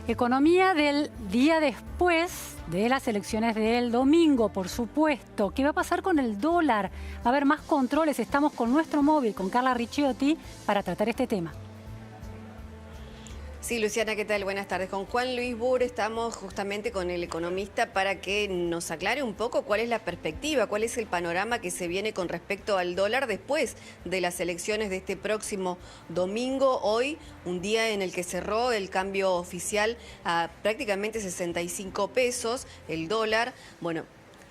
Economía del día después de las elecciones del domingo, por supuesto. ¿Qué va a pasar con el dólar? Va a haber más controles. Estamos con nuestro móvil, con Carla Ricciotti, para tratar este tema. Sí, Luciana, ¿qué tal? Buenas tardes. Con Juan Luis Burr estamos justamente con el economista para que nos aclare un poco cuál es la perspectiva, cuál es el panorama que se viene con respecto al dólar después de las elecciones de este próximo domingo. Hoy, un día en el que cerró el cambio oficial a prácticamente 65 pesos el dólar. Bueno,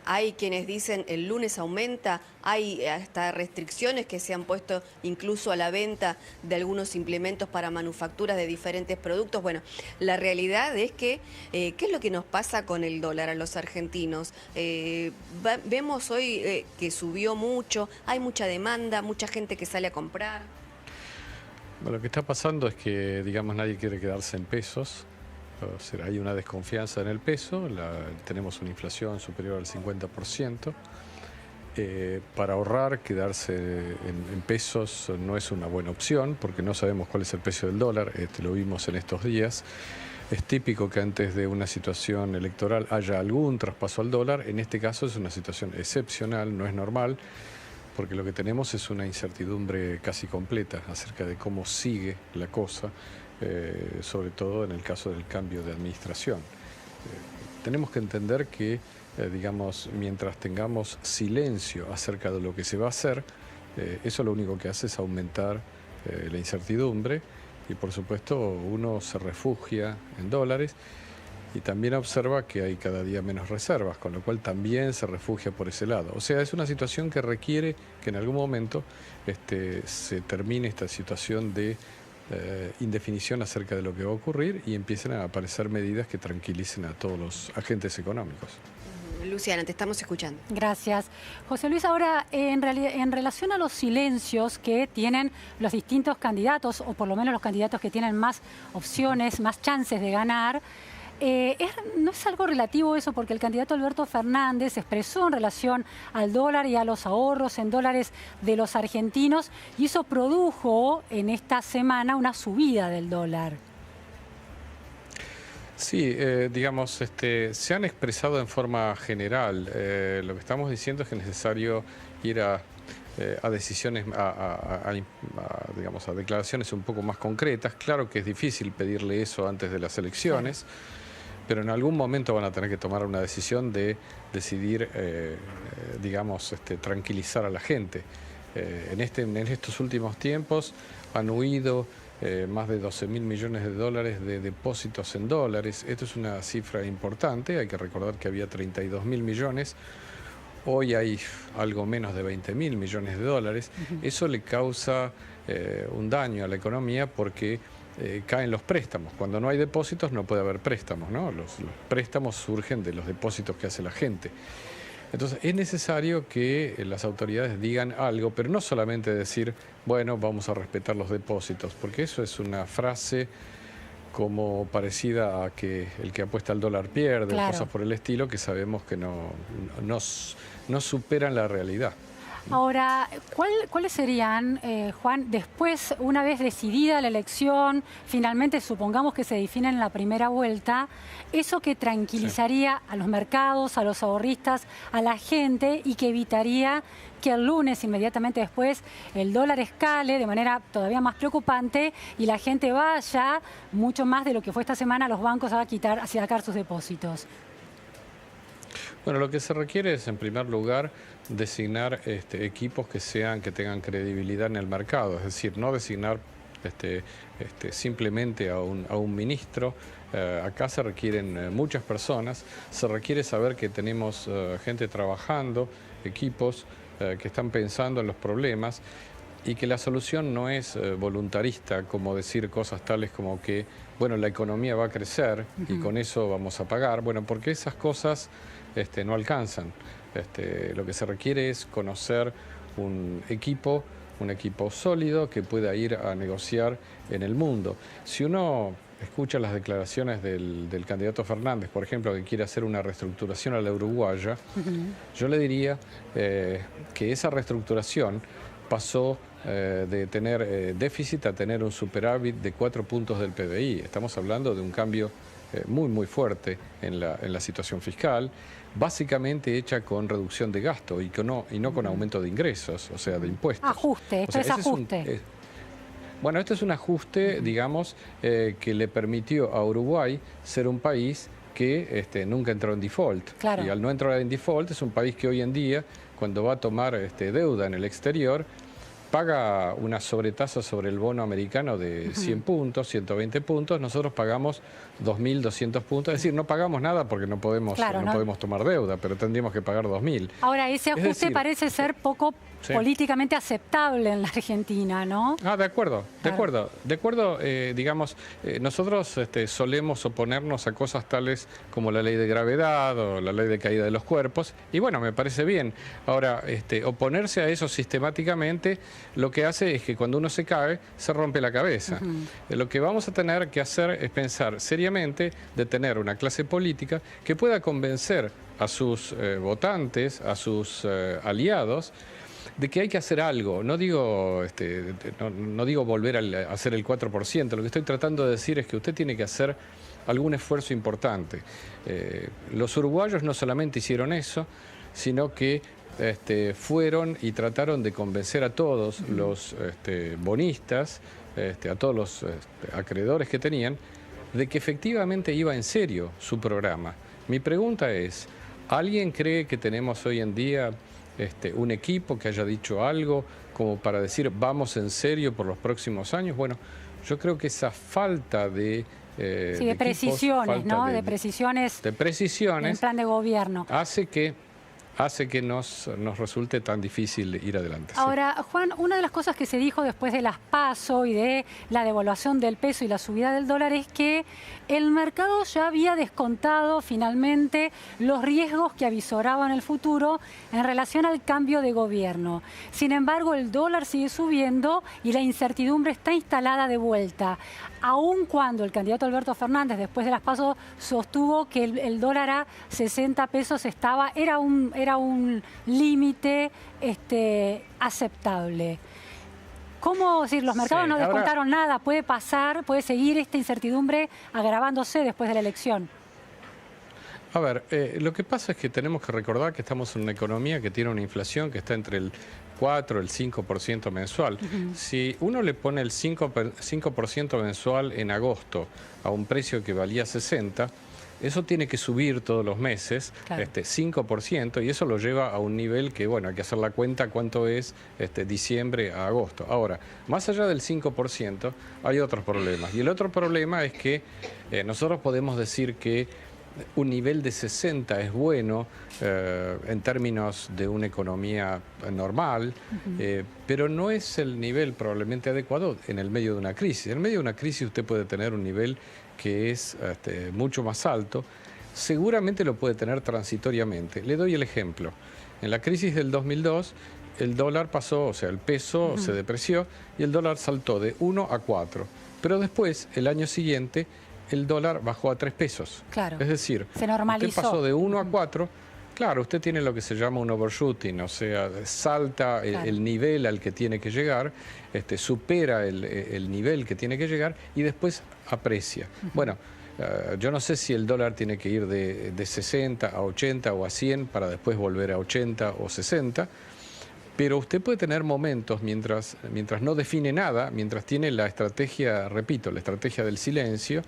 hay quienes dicen el lunes aumenta, hay hasta restricciones que se han puesto incluso a la venta de algunos implementos para manufacturas de diferentes productos. Bueno, la realidad es que, ¿qué es lo que nos pasa con el dólar a los argentinos? Vemos hoy que subió mucho, hay mucha demanda, mucha gente que sale a comprar. Bueno, lo que está pasando es que, digamos, nadie quiere quedarse en pesos. O sea, hay una desconfianza en el peso, tenemos una inflación superior al 50%. Para ahorrar, quedarse en pesos no es una buena opción porque no sabemos cuál es el precio del dólar, lo vimos en estos días. Es típico que antes de una situación electoral haya algún traspaso al dólar. En este caso es una situación excepcional, no es normal, porque lo que tenemos es una incertidumbre casi completa acerca de cómo sigue la cosa. Sobre todo en el caso del cambio de administración. Tenemos que entender que, digamos, mientras tengamos silencio acerca de lo que se va a hacer, eso lo único que hace es aumentar la incertidumbre y, por supuesto, uno se refugia en dólares y también observa que hay cada día menos reservas, con lo cual también se refugia por ese lado. O sea, es una situación que requiere que en algún momento se termine esta situación de indefinición acerca de lo que va a ocurrir y empiecen a aparecer medidas que tranquilicen a todos los agentes económicos. Luciana, te estamos escuchando. Gracias. José Luis, ahora, en relación a los silencios que tienen los distintos candidatos, o por lo menos los candidatos que tienen más opciones, más chances de ganar, ¿no es algo relativo eso? Porque el candidato Alberto Fernández expresó en relación al dólar y a los ahorros en dólares de los argentinos y eso produjo en esta semana una subida del dólar. Sí, digamos, se han expresado en forma general. Lo que estamos diciendo es que es necesario ir a decisiones, digamos, a declaraciones un poco más concretas. Claro que es difícil pedirle eso antes de las elecciones. Claro. Pero en algún momento van a tener que tomar una decisión de decidir, digamos, tranquilizar a la gente. En estos últimos tiempos han huido más de 12.000 millones de dólares de depósitos en dólares. Esto es una cifra importante, hay que recordar que había 32.000 millones. Hoy hay algo menos de 20.000 millones de dólares. Eso le causa un daño a la economía porque caen los préstamos. Cuando no hay depósitos no puede haber préstamos, ¿no? Los préstamos surgen de los depósitos que hace la gente. Entonces es necesario que las autoridades digan algo, pero no solamente decir, bueno, vamos a respetar los depósitos, porque eso es una frase como parecida a que el que apuesta al dólar pierde, claro, cosas por el estilo que sabemos que no superan la realidad. Ahora, ¿cuáles serían, Juan, después, una vez decidida la elección, finalmente supongamos que se define en la primera vuelta, eso que tranquilizaría a los mercados, a los ahorristas, a la gente y que evitaría que el lunes, inmediatamente después, el dólar escale de manera todavía más preocupante y la gente vaya mucho más de lo que fue esta semana a los bancos a sacar sus depósitos? Bueno, lo que se requiere es, en primer lugar, designar equipos que tengan credibilidad en el mercado, es decir, no designar simplemente a un ministro. Acá se requieren muchas personas, se requiere saber que tenemos gente trabajando, equipos que están pensando en los problemas y que la solución no es voluntarista, como decir cosas tales como que, bueno, la economía va a crecer y con eso vamos a pagar. Bueno, porque esas cosas no alcanzan. Lo que se requiere es conocer un equipo sólido que pueda ir a negociar en el mundo. Si uno escucha las declaraciones del candidato Fernández, por ejemplo, que quiere hacer una reestructuración a la uruguaya, yo le diría que esa reestructuración pasó de tener déficit a tener un superávit de 4 puntos del PBI. Estamos hablando de un cambio muy fuerte en la situación fiscal, básicamente hecha con reducción de gasto y no con aumento de ingresos, o sea, de impuestos. Ajuste, esto es ajuste. Bueno, este es un ajuste, digamos, que le permitió a Uruguay ser un país que nunca entró en default. Claro. Y al no entrar en default es un país que hoy en día, cuando va a tomar deuda en el exterior, paga una sobretasa sobre el bono americano de 100 puntos, 120 puntos. Nosotros pagamos 2.200 puntos. Es decir, no pagamos nada porque no podemos, claro, no podemos tomar deuda, pero tendríamos que pagar 2.000. Ahora, ese ajuste parece ser poco políticamente aceptable en la Argentina, ¿no? De acuerdo, digamos, nosotros solemos oponernos a cosas tales como la ley de gravedad o la ley de caída de los cuerpos, y bueno, me parece bien. Ahora, oponerse a eso sistemáticamente lo que hace es que cuando uno se cae, se rompe la cabeza. Lo que vamos a tener que hacer es pensar seriamente de tener una clase política que pueda convencer a sus votantes, a sus aliados, de que hay que hacer algo. No digo, no digo volver a hacer el 4%, lo que estoy tratando de decir es que usted tiene que hacer algún esfuerzo importante. Los uruguayos no solamente hicieron eso, sino que fueron y trataron de convencer a todos los bonistas, a todos los acreedores que tenían, de que efectivamente iba en serio su programa. Mi pregunta es, ¿alguien cree que tenemos hoy en día un equipo que haya dicho algo como para decir vamos en serio por los próximos años? Bueno, yo creo que esa falta de precisiones, ¿no? De precisiones en el plan de gobierno hace que nos resulte tan difícil ir adelante. Ahora, Juan, una de las cosas que se dijo después de las PASO y de la devaluación del peso y la subida del dólar es que el mercado ya había descontado finalmente los riesgos que avisoraban el futuro en relación al cambio de gobierno. Sin embargo, el dólar sigue subiendo y la incertidumbre está instalada de vuelta. Aun cuando el candidato Alberto Fernández, después de las PASO, sostuvo que el dólar a 60 pesos era un límite aceptable. ¿Cómo decir? Los mercados no descontaron nada. Puede pasar, puede seguir esta incertidumbre agravándose después de la elección. A ver, lo que pasa es que tenemos que recordar que estamos en una economía que tiene una inflación que está entre el 4 y el 5% mensual. Si uno le pone el 5% mensual en agosto a un precio que valía 60, eso tiene que subir todos los meses, claro, 5%, y eso lo lleva a un nivel que, bueno, hay que hacer la cuenta cuánto es diciembre a agosto. Ahora, más allá del 5%, hay otros problemas. Y el otro problema es que nosotros podemos decir que un nivel de 60 es bueno en términos de una economía normal, pero no es el nivel probablemente adecuado en el medio de una crisis. En el medio de una crisis usted puede tener un nivel que es mucho más alto, seguramente lo puede tener transitoriamente. Le doy el ejemplo. En la crisis del 2002, el dólar pasó, o sea, el peso se depreció y el dólar saltó de 1 a 4. Pero después, el año siguiente, el dólar bajó a 3 pesos. Claro. Es decir, se normalizó. Usted pasó de 1 a 4, claro, usted tiene lo que se llama un overshooting, o sea, salta el nivel al que tiene que llegar, supera el nivel que tiene que llegar y después aprecia. Bueno, yo no sé si el dólar tiene que ir de 60 a 80 o a 100 para después volver a 80 o 60, pero usted puede tener momentos mientras no define nada, mientras tiene la estrategia, repito, la estrategia del silencio,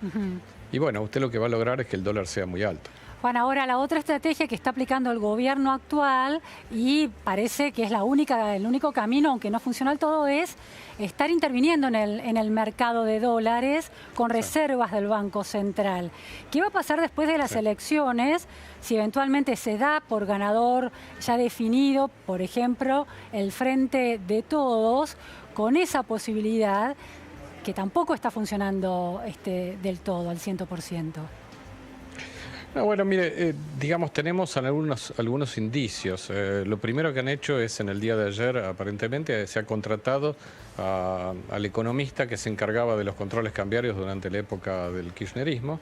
y bueno, usted lo que va a lograr es que el dólar sea muy alto. Juan, ahora la otra estrategia que está aplicando el gobierno actual, y parece que es el único camino, aunque no funciona del todo, es estar interviniendo en el mercado de dólares con reservas del Banco Central. ¿Qué va a pasar después de las elecciones si eventualmente se da por ganador ya definido, por ejemplo, el Frente de Todos, con esa posibilidad que tampoco está funcionando del todo, al 100%? No, bueno, mire, digamos, tenemos algunos indicios. Lo primero que han hecho es, en el día de ayer, aparentemente, se ha contratado al economista que se encargaba de los controles cambiarios durante la época del kirchnerismo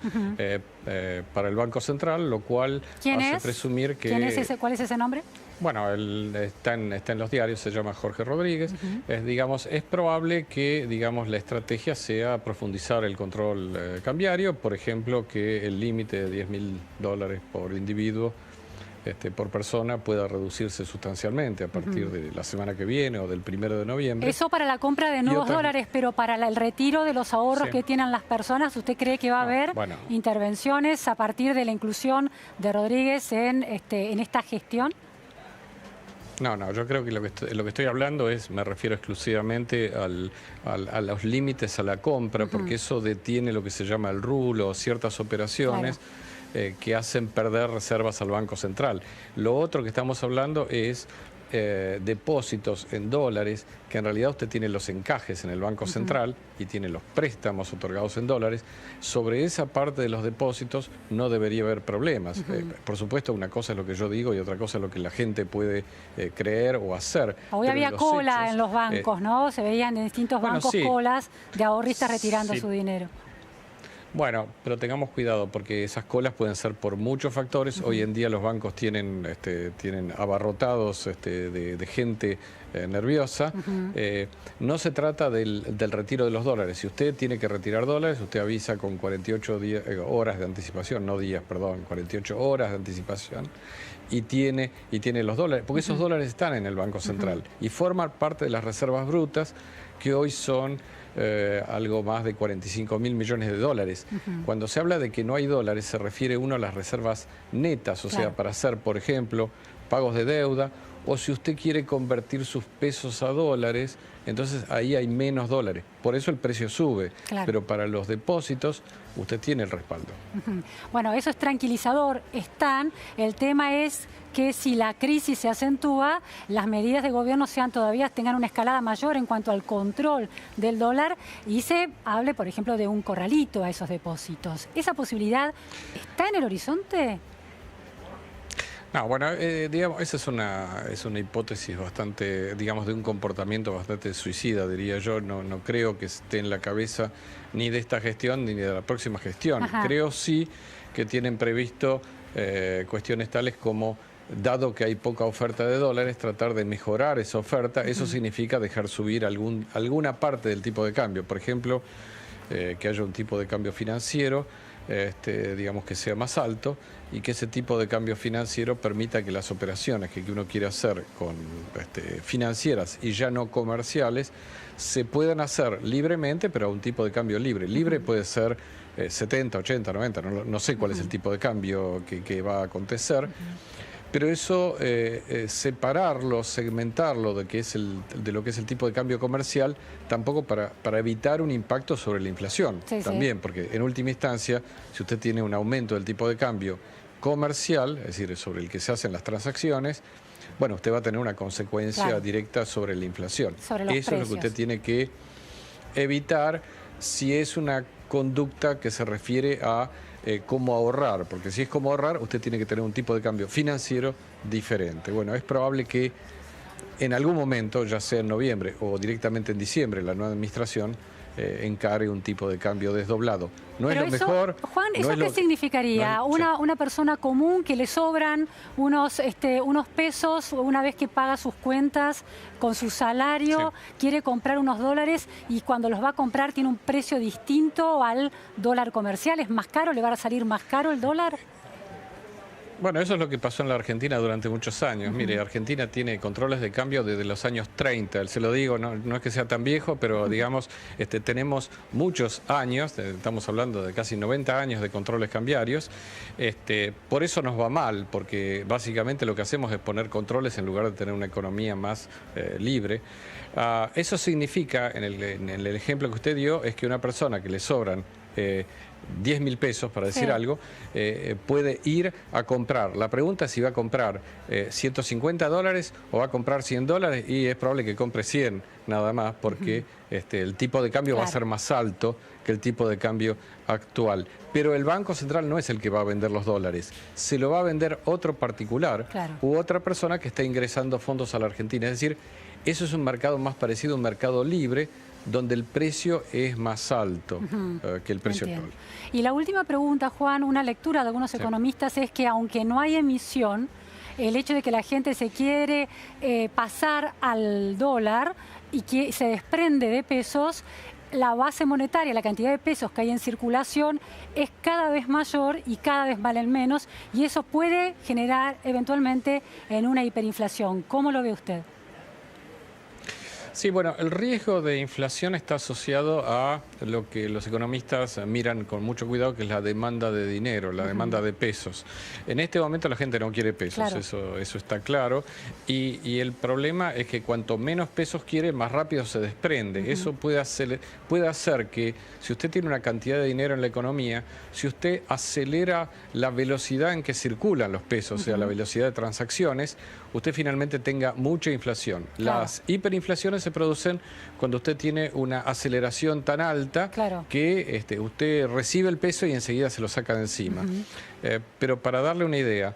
para el Banco Central, lo cual hace presumir que... ¿Quién es ese? ¿Cuál es ese nombre? Bueno, está en los diarios, se llama Jorge Rodríguez. Es probable que, digamos, la estrategia sea profundizar el control cambiario, por ejemplo, que el límite de $10.000 por individuo por persona pueda reducirse sustancialmente a partir de la semana que viene o del 1 de noviembre. Eso para la compra de nuevos dólares, pero para el retiro de los ahorros que tienen las personas, ¿usted cree que va a haber intervenciones a partir de la inclusión de Rodríguez en esta gestión? No, yo creo que lo que estoy hablando me refiero exclusivamente a los límites a la compra, porque eso detiene lo que se llama el rulo, ciertas operaciones que hacen perder reservas al Banco Central. Lo otro que estamos hablando es depósitos en dólares, que en realidad usted tiene los encajes en el Banco Central y tiene los préstamos otorgados en dólares. Sobre esa parte de los depósitos no debería haber problemas. Por supuesto, una cosa es lo que yo digo y otra cosa es lo que la gente puede creer o hacer. Hoy había cola en los bancos, ¿no? Se veían en distintos bancos colas de ahorristas retirando su dinero. Bueno, pero tengamos cuidado porque esas colas pueden ser por muchos factores. Hoy en día los bancos tienen abarrotados de gente nerviosa. No se trata del retiro de los dólares. Si usted tiene que retirar dólares, usted avisa con 48 horas de anticipación, no días, perdón, 48 horas de anticipación. Y tiene los dólares, porque esos dólares están en el Banco Central y forman parte de las reservas brutas, que hoy son algo más de 45.000 millones de dólares. Cuando se habla de que no hay dólares, se refiere uno a las reservas netas, o sea, para hacer, por ejemplo, pagos de deuda, o si usted quiere convertir sus pesos a dólares, entonces ahí hay menos dólares. Por eso el precio sube, pero para los depósitos usted tiene el respaldo. Bueno, eso es tranquilizador. El tema es que si la crisis se acentúa, las medidas de gobierno tengan una escalada mayor en cuanto al control del dólar y se hable, por ejemplo, de un corralito a esos depósitos. ¿Esa posibilidad está en el horizonte? No, bueno, digamos, esa es una hipótesis bastante, digamos, de un comportamiento bastante suicida, diría yo. No creo que esté en la cabeza ni de esta gestión ni de la próxima gestión. Creo sí que tienen previsto cuestiones tales como, dado que hay poca oferta de dólares, tratar de mejorar esa oferta. Eso significa dejar subir alguna parte del tipo de cambio. Por ejemplo, que haya un tipo de cambio financiero, digamos, que sea más alto, y que ese tipo de cambio financiero permita que las operaciones que uno quiere hacer con financieras y ya no comerciales se puedan hacer libremente, pero a un tipo de cambio libre. Libre puede ser 70, 80, 90, no sé cuál es el tipo de cambio que va a acontecer. Pero eso, separarlo, segmentarlo de lo que es el tipo de cambio comercial, tampoco para evitar un impacto sobre la inflación. También, porque en última instancia, si usted tiene un aumento del tipo de cambio comercial, es decir, sobre el que se hacen las transacciones, bueno, usted va a tener una consecuencia directa sobre la inflación. Eso es lo que usted tiene que evitar si es una conducta que se refiere a cómo ahorrar, porque si es como ahorrar, usted tiene que tener un tipo de cambio financiero diferente. Bueno, es probable que en algún momento, ya sea en noviembre o directamente en diciembre, la nueva administración encare un tipo de cambio desdoblado. No es lo mejor. Juan, ¿eso qué significaría? Una persona común que le sobran unos pesos una vez que paga sus cuentas con su salario, quiere comprar unos dólares y cuando los va a comprar tiene un precio distinto al dólar comercial. ¿Es más caro? ¿Le va a salir más caro el dólar? Bueno, eso es lo que pasó en la Argentina durante muchos años. Mire, Argentina tiene controles de cambio desde los años 30. Se lo digo, no es que sea tan viejo, pero digamos, tenemos muchos años, estamos hablando de casi 90 años de controles cambiarios. Por eso nos va mal, porque básicamente lo que hacemos es poner controles en lugar de tener una economía más libre. Eso significa, en el ejemplo que usted dio, es que una persona que le sobran 10.000 pesos, para decir algo, puede ir a comprar. La pregunta es si va a comprar 150 dólares o va a comprar 100 dólares, y es probable que compre 100 nada más, porque el tipo de cambio va a ser más alto que el tipo de cambio actual. Pero el Banco Central no es el que va a vender los dólares, se lo va a vender otro particular u otra persona que está ingresando fondos a la Argentina. Es decir, Eso es un mercado más parecido a un mercado libre, donde el precio es más alto que el precio actual. Y la última pregunta, Juan, una lectura de algunos economistas es que aunque no hay emisión, el hecho de que la gente se quiere pasar al dólar y que se desprende de pesos, la base monetaria, la cantidad de pesos que hay en circulación es cada vez mayor y cada vez valen menos, y eso puede generar eventualmente en una hiperinflación. ¿Cómo lo ve usted? Sí, bueno, el riesgo de inflación está asociado a lo que los economistas miran con mucho cuidado, que es la demanda de dinero, la demanda de pesos. En este momento la gente no quiere pesos, eso está claro. Y el problema es que cuanto menos pesos quiere, más rápido se desprende. Eso puede hacer que, si usted tiene una cantidad de dinero en la economía, si usted acelera la velocidad en que circulan los pesos, o sea, la velocidad de transacciones, usted finalmente tenga mucha inflación. Las hiperinflaciones se producen cuando usted tiene una aceleración tan alta que usted recibe el peso y enseguida se lo saca de encima. Pero para darle una idea,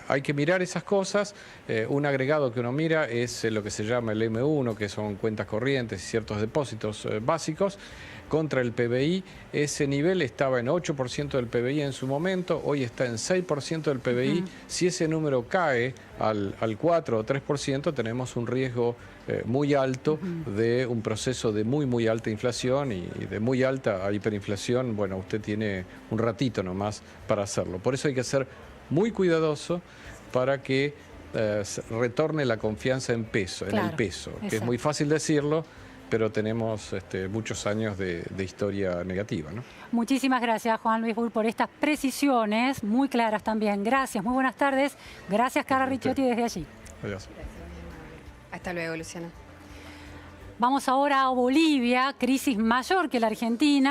hay que mirar esas cosas. Un agregado que uno mira es lo que se llama el M1, que son cuentas corrientes y ciertos depósitos básicos, contra el PBI. Ese nivel estaba en 8% del PBI en su momento, hoy está en 6% del PBI. Si ese número cae al 4 o 3%, tenemos un riesgo muy alto de un proceso de muy alta inflación, y de muy alta a hiperinflación, bueno, usted tiene un ratito nomás para hacerlo. Por eso hay que ser muy cuidadoso para que retorne la confianza en el peso, que es muy fácil decirlo, pero tenemos muchos años de historia negativa, ¿no? Muchísimas gracias, Juan Luis Burr, por estas precisiones muy claras también. Gracias, muy buenas tardes. Gracias, Carla Ricciotti, desde allí. Adiós. Hasta luego, Luciana. Vamos ahora a Bolivia, crisis mayor que la Argentina.